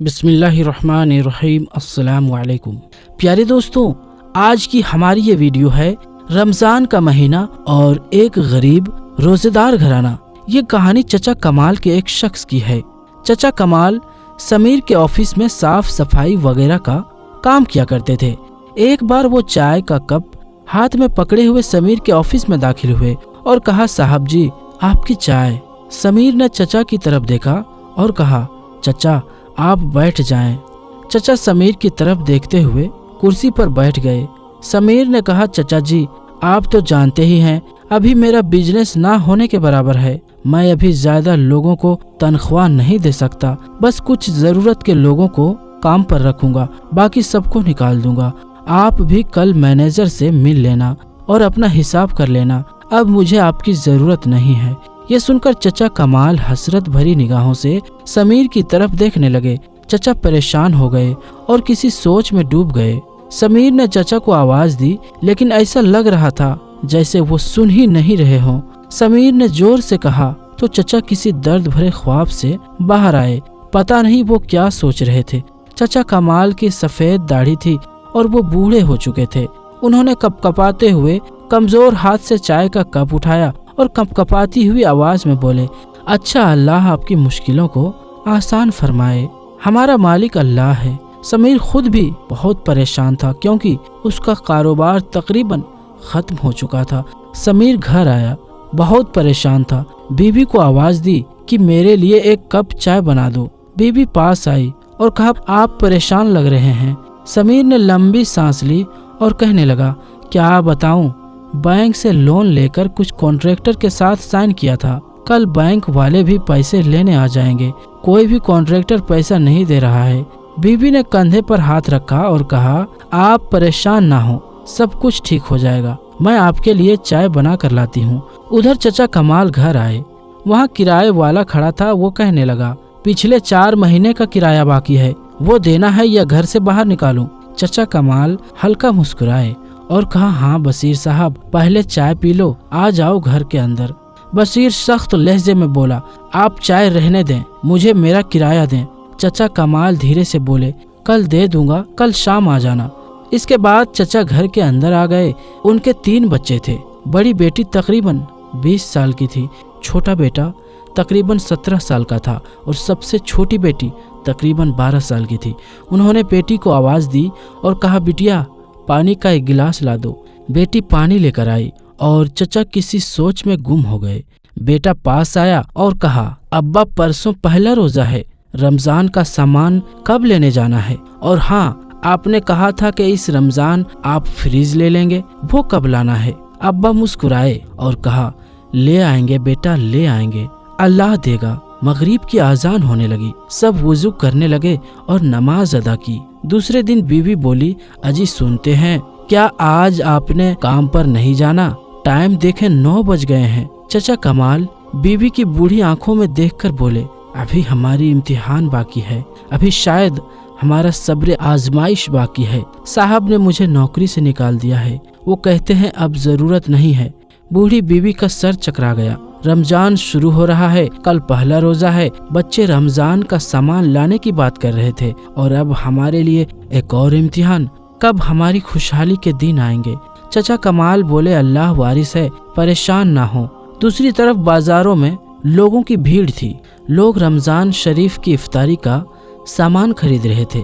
बिस्मिल्लाहिर्रहमानिर्रहीम। अस्सलाम वालेकुम। प्यारे दोस्तों, आज की हमारी ये वीडियो है रमज़ान का महीना और एक गरीब रोज़ेदार घराना। ये कहानी चचा कमाल के एक शख्स की है। चचा कमाल समीर के ऑफिस में साफ सफाई वगैरह का काम किया करते थे। एक बार वो चाय का कप हाथ में पकड़े हुए समीर के ऑफिस में दाखिल हुए और कहा, साहब जी आपकी चाय। समीर ने चचा की तरफ देखा और कहा, चचा आप बैठ जाएं। चचा समीर की तरफ देखते हुए कुर्सी पर बैठ गए। समीर ने कहा, चचा जी आप तो जानते ही हैं अभी मेरा बिजनेस ना होने के बराबर है। मैं अभी ज्यादा लोगों को तनख्वाह नहीं दे सकता, बस कुछ जरूरत के लोगों को काम पर रखूंगा, बाकी सबको निकाल दूंगा। आप भी कल मैनेजर से मिल लेना और अपना हिसाब कर लेना, अब मुझे आपकी जरूरत नहीं है। ये सुनकर चचा कमाल हसरत भरी निगाहों से समीर की तरफ देखने लगे। चचा परेशान हो गए और किसी सोच में डूब गए। समीर ने चचा को आवाज दी, लेकिन ऐसा लग रहा था जैसे वो सुन ही नहीं रहे हों। समीर ने जोर से कहा तो चचा किसी दर्द भरे ख्वाब से बाहर आए। पता नहीं वो क्या सोच रहे थे। चचा कमाल की सफेद दाढ़ी थी और वो बूढ़े हो चुके थे। उन्होंने कपकपाते हुए कमजोर हाथ से चाय का कप उठाया और कपकपाती हुई आवाज में बोले, अच्छा अल्लाह आपकी मुश्किलों को आसान फरमाए। हमारा मालिक अल्लाह है। समीर खुद भी बहुत परेशान था क्योंकि उसका कारोबार तकरीबन खत्म हो चुका था। समीर घर आया, बहुत परेशान था। बीवी को आवाज दी कि मेरे लिए एक कप चाय बना दो। बीवी पास आई और कहा, आप परेशान लग रहे हैं। समीर ने लंबी सांस ली और कहने लगा, क्या बताऊं, बैंक से लोन लेकर कुछ कॉन्ट्रैक्टर के साथ साइन किया था। कल बैंक वाले भी पैसे लेने आ जाएंगे। कोई भी कॉन्ट्रैक्टर पैसा नहीं दे रहा है। बीवी ने कंधे पर हाथ रखा और कहा, आप परेशान ना हो, सब कुछ ठीक हो जाएगा। मैं आपके लिए चाय बना कर लाती हूँ। उधर चचा कमाल घर आए। वहाँ किराए वाला खड़ा था। वो कहने लगा, पिछले 4 महीने का किराया बाकी है, वो देना है या घर से बाहर निकालूं? चचा कमाल हल्का मुस्कुराए और कहा, हाँ बशीर साहब, पहले चाय पी लो, आ जाओ घर के अंदर। बशीर सख्त लहजे में बोला, आप चाय रहने दें, मुझे मेरा किराया दें। चचा कमाल धीरे से बोले, कल दे दूंगा, कल शाम आ जाना। इसके बाद चचा घर के अंदर आ गए। उनके 3 बच्चे थे। बड़ी बेटी तकरीबन 20 साल की थी, छोटा बेटा तकरीबन 17 साल का था और सबसे छोटी बेटी तकरीबन 12 साल की थी। उन्होंने बेटी को आवाज दी और कहा, बिटिया पानी का एक गिलास ला दो। बेटी पानी लेकर आई और चचा किसी सोच में गुम हो गए। बेटा पास आया और कहा, अब्बा परसों पहला रोजा है, रमजान का सामान कब लेने जाना है? और हाँ, आपने कहा था कि इस रमजान आप फ्रिज ले लेंगे, वो कब लाना है? अब्बा मुस्कुराए और कहा, ले आएंगे बेटा, ले आएंगे, अल्लाह देगा। मगरिब की आजान होने लगी। सब वुजू करने लगे और नमाज अदा की। दूसरे दिन बीवी बोली, अजी सुनते हैं, क्या आज आपने काम पर नहीं जाना? टाइम देखें 9 बज गए हैं। चचा कमाल बीवी की बूढ़ी आंखों में देखकर बोले, अभी हमारी इम्तिहान बाकी है, अभी शायद हमारा सब्र आजमाइश बाकी है। साहब ने मुझे नौकरी से निकाल दिया है, वो कहते हैं अब जरूरत नहीं है। बूढ़ी बीवी का सर चकरा गया। रमजान शुरू हो रहा है, कल पहला रोजा है। बच्चे रमजान का सामान लाने की बात कर रहे थे और अब हमारे लिए एक और इम्तिहान। कब हमारी खुशहाली के दिन आएंगे? चचा कमाल बोले, अल्लाह वारिस है, परेशान ना हो। दूसरी तरफ बाजारों में लोगों की भीड़ थी। लोग रमजान शरीफ की इफ्तारी का सामान खरीद रहे थे।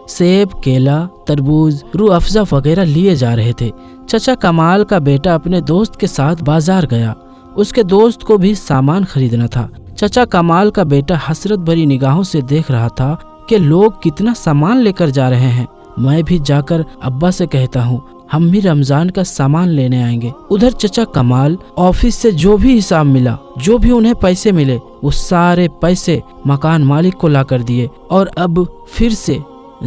सेब, केला, तरबूज, रूह अफ़ज़ा वगैरह लिए जा रहे थे। चचा कमाल का बेटा अपने दोस्त के साथ बाजार गया। उसके दोस्त को भी सामान खरीदना था। चचा कमाल का बेटा हसरत भरी निगाहों से देख रहा था कि लोग कितना सामान लेकर जा रहे हैं। मैं भी जाकर अब्बा से कहता हूँ, हम भी रमजान का सामान लेने आएंगे। उधर चचा कमाल ऑफिस से जो भी हिसाब मिला, जो भी उन्हें पैसे मिले, वो सारे पैसे मकान मालिक को ला कर दिए और अब फिर से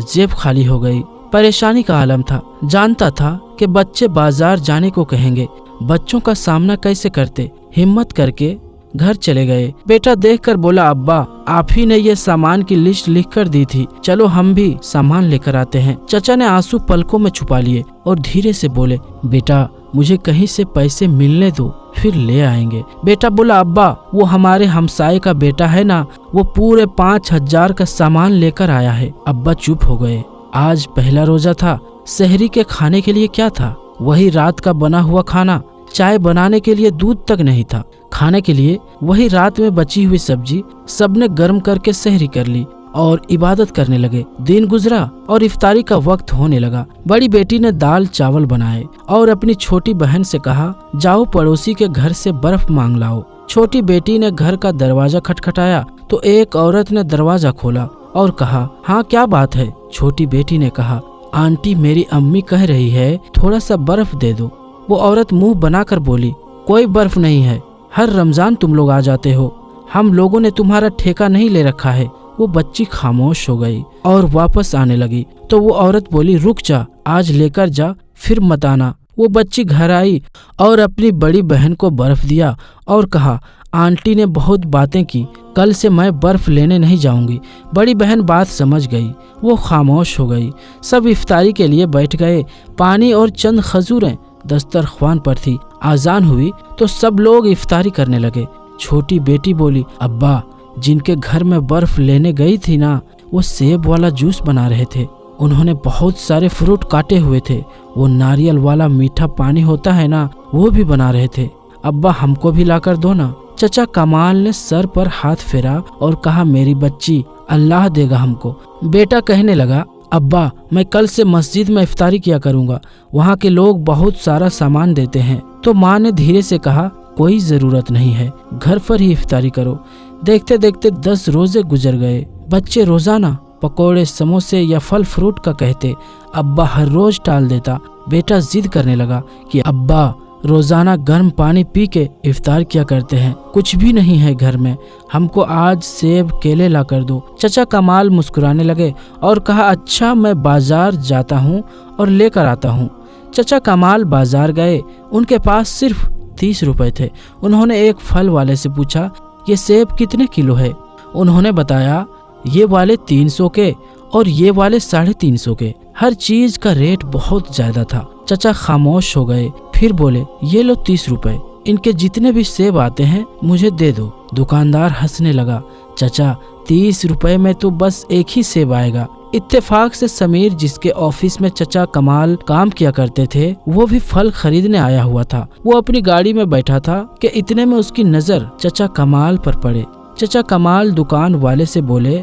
जेब खाली हो गई। परेशानी का आलम था। जानता था कि बच्चे बाजार जाने को कहेंगे, बच्चों का सामना कैसे करते। हिम्मत करके घर चले गए। बेटा देखकर बोला, अब्बा आप ही ने ये सामान की लिस्ट लिख कर दी थी, चलो हम भी सामान लेकर आते हैं। चचा ने आंसू पलकों में छुपा लिए और धीरे से बोले, बेटा मुझे कहीं से पैसे मिलने दो, फिर ले आएंगे। बेटा बोला, अब्बा वो हमारे हमसाये का बेटा है ना, वो पूरे 5,000 का सामान लेकर आया है। अब्बा चुप हो गए। आज पहला रोजा था। सहरी के खाने के लिए क्या था? वही रात का बना हुआ खाना। चाय बनाने के लिए दूध तक नहीं था। खाने के लिए वही रात में बची हुई सब्जी। सबने गर्म करके सहरी कर ली और इबादत करने लगे। दिन गुजरा और इफ्तारी का वक्त होने लगा। बड़ी बेटी ने दाल चावल बनाए और अपनी छोटी बहन से कहा, जाओ पड़ोसी के घर से बर्फ मांग लाओ। छोटी बेटी ने घर का दरवाजा खटखटाया तो एक औरत ने दरवाजा खोला और कहा, हाँ क्या बात है? छोटी बेटी ने कहा, आंटी मेरी अम्मी कह रही है थोड़ा सा बर्फ दे दो। वो औरत मुंह बनाकर बोली, कोई बर्फ नहीं है, हर रमजान तुम लोग आ जाते हो, हम लोगों ने तुम्हारा ठेका नहीं ले रखा है। वो बच्ची खामोश हो गई और वापस आने लगी तो वो औरत बोली, रुक जा, आज लेकर जा, फिर मत आना। वो बच्ची घर आई और अपनी बड़ी बहन को बर्फ दिया और कहा, आंटी ने बहुत बातें की, कल से मैं बर्फ लेने नहीं जाऊंगी। बड़ी बहन बात समझ गई, वो खामोश हो गई। सब इफ्तारी के लिए बैठ गए। पानी और चंद खजूरें दस्तरख्वान पर थी। आजान हुई तो सब लोग इफ्तारी करने लगे। छोटी बेटी बोली, अब्बा जिनके घर में बर्फ लेने गई थी ना, वो सेब वाला जूस बना रहे थे। उन्होंने बहुत सारे फ्रूट काटे हुए थे। वो नारियल वाला मीठा पानी होता है ना, वो भी बना रहे थे। अब्बा हमको भी लाकर दो ना। चचा कमाल ने सर पर हाथ फेरा और कहा, मेरी बच्ची अल्लाह देगा हमको। बेटा कहने लगा, अब्बा मैं कल से मस्जिद में इफ्तारी किया करूंगा, वहाँ के लोग बहुत सारा सामान देते हैं। तो माँ ने धीरे से कहा, कोई जरूरत नहीं है, घर पर ही इफ्तारी करो। देखते देखते 10 रोजे गुजर गए। बच्चे रोजाना पकोड़े समोसे या फल फ्रूट का कहते, अब्बा हर रोज टाल देता। बेटा जिद करने लगा कि अब्बा रोजाना गर्म पानी पी के इफ्तार किया करते हैं, कुछ भी नहीं है घर में, हमको आज सेब केले ला कर दो। चचा कमाल मुस्कुराने लगे और कहा, अच्छा मैं बाजार जाता हूँ और लेकर आता हूँ। चचा कमाल बाजार गए। उनके पास सिर्फ 30 रुपए थे। उन्होंने एक फल वाले से पूछा, ये सेब कितने किलो है? उन्होंने बताया, ये वाले 300 के और ये वाले 350 के। हर चीज का रेट बहुत ज्यादा था। चचा खामोश हो गए, फिर बोले, ये लो 30 रुपए, इनके जितने भी सेब आते हैं मुझे दे दो। दुकानदार हंसने लगा, चचा 30 रुपए में तो बस एक ही सेब आएगा। इत्तेफाक से समीर, जिसके ऑफिस में चचा कमाल काम किया करते थे, वो भी फल खरीदने आया हुआ था। वो अपनी गाड़ी में बैठा था कि इतने में उसकी नजर चचा कमाल पर पड़े। चचा कमाल दुकान वाले से बोले,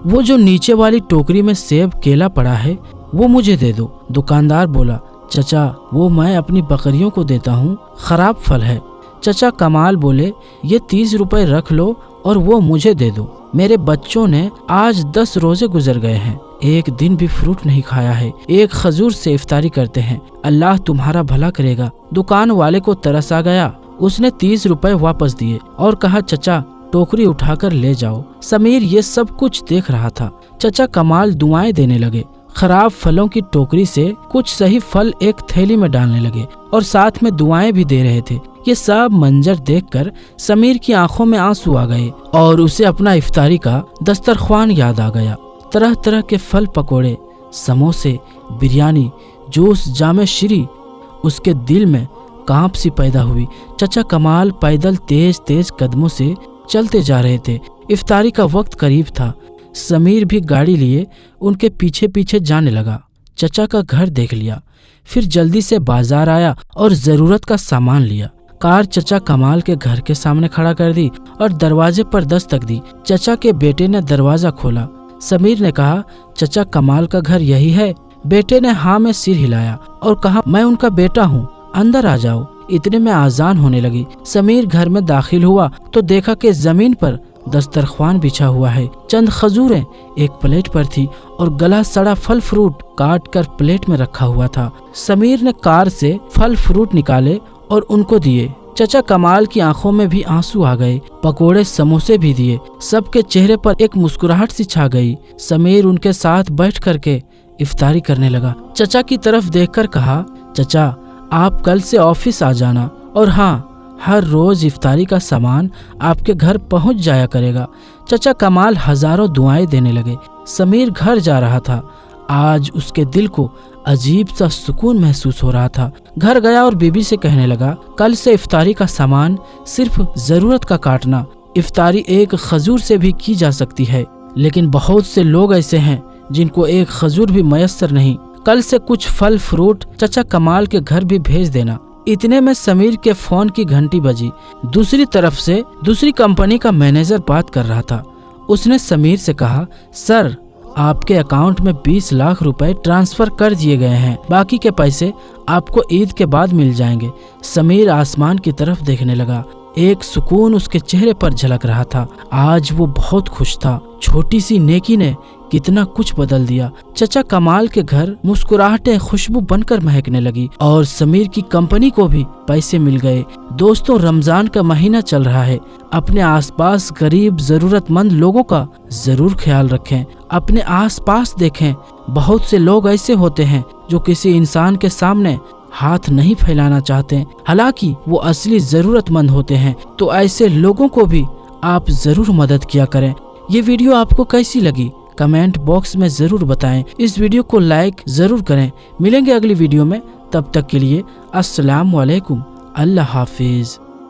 वो जो नीचे वाली टोकरी में सेब केला पड़ा है वो मुझे दे दो। दुकानदार बोला, चचा वो मैं अपनी बकरियों को देता हूँ, खराब फल है। चचा कमाल बोले, ये 30 रुपए रख लो और वो मुझे दे दो। मेरे बच्चों ने आज 10 रोजे गुजर गए हैं, एक दिन भी फ्रूट नहीं खाया है, एक खजूर से इफ्तारी करते हैं, अल्लाह तुम्हारा भला करेगा। दुकान वाले को तरस आ गया, उसने 30 रुपए वापस दिए और कहा, चचा टोकरी उठाकर ले जाओ। समीर ये सब कुछ देख रहा था। चचा कमाल दुआएं देने लगे। खराब फलों की टोकरी से कुछ सही फल एक थैली में डालने लगे और साथ में दुआएं भी दे रहे थे। ये सब मंजर देखकर समीर की आंखों में आंसू आ गए और उसे अपना इफ्तारी का दस्तरख्वान याद आ गया। तरह तरह के फल पकोड़े, समोसे, बिरयानी, जूस, जामे शीरी। उसके दिल में कांप सी पैदा हुई। चचा कमाल पैदल तेज तेज कदमों से चलते जा रहे थे। इफ्तारी का वक्त करीब था। समीर भी गाड़ी लिए उनके पीछे पीछे जाने लगा। चचा का घर देख लिया, फिर जल्दी से बाजार आया और जरूरत का सामान लिया। कार चचा कमाल के घर के सामने खड़ा कर दी और दरवाजे पर दस्तक दी। चचा के बेटे ने दरवाजा खोला। समीर ने कहा, चचा कमाल का घर यही है? बेटे ने हाँ में सिर हिलाया और कहा, मैं उनका बेटा हूँ, अंदर आ जाओ। इतने में आजान होने लगी। समीर घर में दाखिल हुआ तो देखा कि जमीन पर दस्तरख्वान बिछा हुआ है। चंद खजूरें एक प्लेट पर थी और गला सड़ा फल फ्रूट काट कर प्लेट में रखा हुआ था। समीर ने कार से फल फ्रूट निकाले और उनको दिए। चचा कमाल की आंखों में भी आंसू आ गए। पकोड़े समोसे भी दिए। सबके चेहरे पर एक मुस्कुराहट सी छा गई। समीर उनके साथ बैठ करके इफ्तारी करने लगा। चचा की तरफ देखकर कहा, चचा आप कल से ऑफिस आ जाना और हाँ, हर रोज इफ्तारी का सामान आपके घर पहुंच जाया करेगा। चचा कमाल हजारों दुआएं देने लगे। समीर घर जा रहा था। आज उसके दिल को अजीब सा सुकून महसूस हो रहा था। घर गया और बीबी से कहने लगा, कल से इफ्तारी का सामान सिर्फ जरूरत का काटना। इफ्तारी एक खजूर से भी की जा सकती है, लेकिन बहुत से लोग ऐसे हैं जिनको एक खजूर भी मयस्सर नहीं। कल से कुछ फल फ्रूट चचा कमाल के घर भी भेज देना। इतने में समीर के फोन की घंटी बजी। दूसरी तरफ से दूसरी कंपनी का मैनेजर बात कर रहा था। उसने समीर से कहा, सर आपके अकाउंट में 20 लाख रुपए ट्रांसफर कर दिए गए हैं, बाकी के पैसे आपको ईद के बाद मिल जाएंगे। समीर आसमान की तरफ देखने लगा। एक सुकून उसके चेहरे पर झलक रहा था। आज वो बहुत खुश था। छोटी सी नेकी ने कितना कुछ बदल दिया। चचा कमाल के घर मुस्कुराहटें खुशबू बनकर महकने लगी और समीर की कंपनी को भी पैसे मिल गए। दोस्तों, रमजान का महीना चल रहा है। अपने आसपास गरीब जरूरतमंद लोगों का जरूर ख्याल रखें। अपने आसपास देखें, बहुत से लोग ऐसे होते हैं जो किसी इंसान के सामने हाथ नहीं फैलाना चाहते, हालांकि वो असली जरूरतमंद होते हैं। तो ऐसे लोगों को भी आप जरूर मदद किया करें। ये वीडियो आपको कैसी लगी कमेंट बॉक्स में जरूर बताएं। इस वीडियो को लाइक जरूर करें। मिलेंगे अगली वीडियो में, तब तक के लिए अस्सलाम वालेकुम, अल्लाह हाफिज।